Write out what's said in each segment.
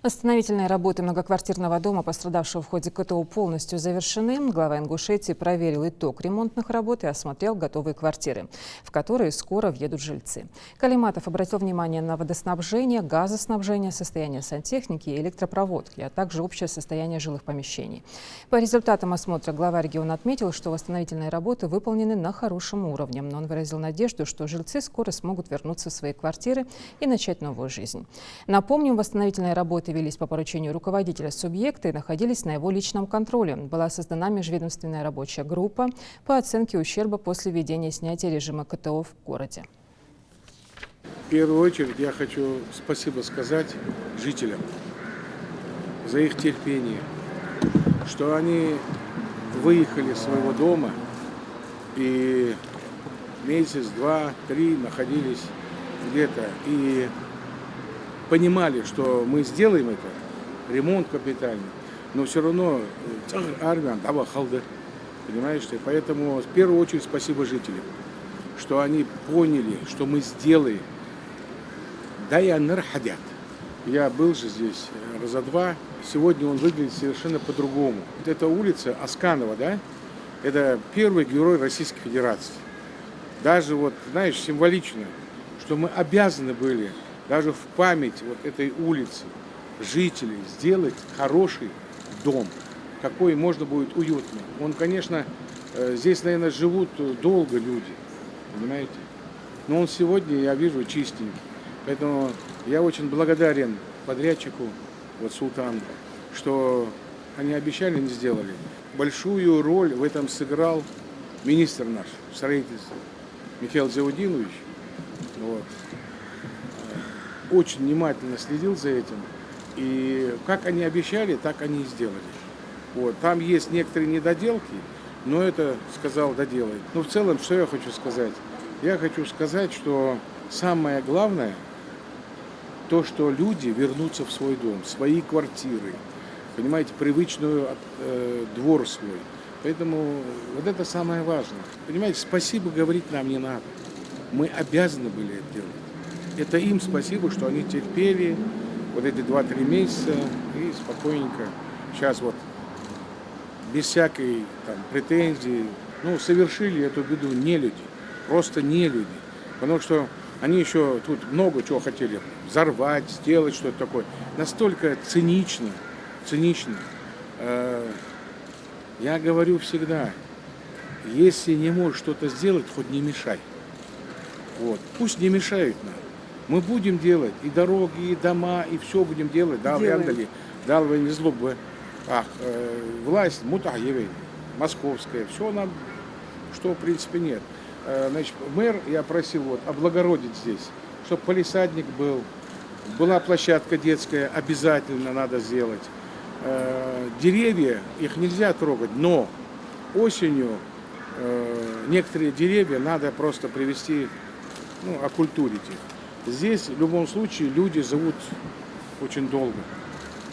Восстановительные работы многоквартирного дома, пострадавшего в ходе КТО, полностью завершены. Глава Ингушетии проверил итог ремонтных работ и осмотрел готовые квартиры, в которые скоро въедут жильцы. Калиматов обратил внимание на водоснабжение, газоснабжение, состояние сантехники и электропроводки, а также общее состояние жилых помещений. По результатам осмотра глава региона отметил, что восстановительные работы выполнены на хорошем уровне. Но он выразил надежду, что жильцы скоро смогут вернуться в свои квартиры и начать новую жизнь. Напомним, восстановительные работы велись по поручению руководителя субъекта и находились на его личном контроле. Была создана межведомственная рабочая группа по оценке ущерба после введения и снятия режима КТО в городе. В первую очередь я хочу спасибо сказать жителям за их терпение, что они выехали из своего дома и месяц, два, три находились где-то и понимали, что мы сделаем это, ремонт капитальный, но все равно армия дала халды, понимаешь ты? Поэтому в первую очередь спасибо жителям, что они поняли, что мы сделаем. Да и они хотят. Я был же здесь раза два, сегодня он выглядит совершенно по-другому. Вот эта улица Асканова, да, это первый герой Российской Федерации. Даже вот, знаешь, символично, что мы обязаны были даже в память вот этой улицы жителей сделать хороший дом, какой можно будет уютный. Он, конечно, здесь, наверное, живут долго люди, понимаете? Но он сегодня, я вижу, чистенький. Поэтому я очень благодарен подрядчику, вот Султану, что они обещали, не сделали. Большую роль в этом сыграл министр наш в строительстве Михаил Заудинович. Вот. Очень внимательно следил за этим. И как они обещали, так они и сделали. Вот. Там есть некоторые недоделки, но это, сказал, доделает. Но в целом, что я хочу сказать? Я хочу сказать, что самое главное, то, что люди вернутся в свой дом, в свои квартиры, понимаете, привычную двор свой. Поэтому вот это самое важное. Понимаете, спасибо говорить нам не надо. Мы обязаны были это делать. Это им спасибо, что они терпели вот эти 2-3 месяца и спокойненько. Сейчас вот без всякой там претензии, совершили эту беду не люди, просто не люди. Потому что они еще тут много чего хотели взорвать, сделать что-то такое. Настолько цинично. Я говорю всегда, если не можешь что-то сделать, хоть не мешай. Вот. Пусть не мешают нам. Мы будем делать и дороги, и дома, и все будем делать. Да, далвы не злобы. Власть мутаевей, московская, все нам, что в принципе нет. Значит, мэр, я просил облагородить здесь, чтобы палисадник был, была площадка детская, обязательно надо сделать. Деревья, их нельзя трогать, но осенью некоторые деревья надо просто привести, окультурить их. Здесь в любом случае люди живут очень долго,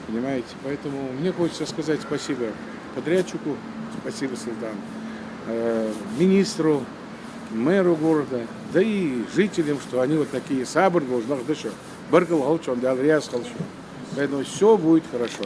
понимаете? Поэтому мне хочется сказать спасибо подрядчику, спасибо Султану, министру, мэру города, да и жителям, что они вот такие сабр должны, поэтому все будет хорошо.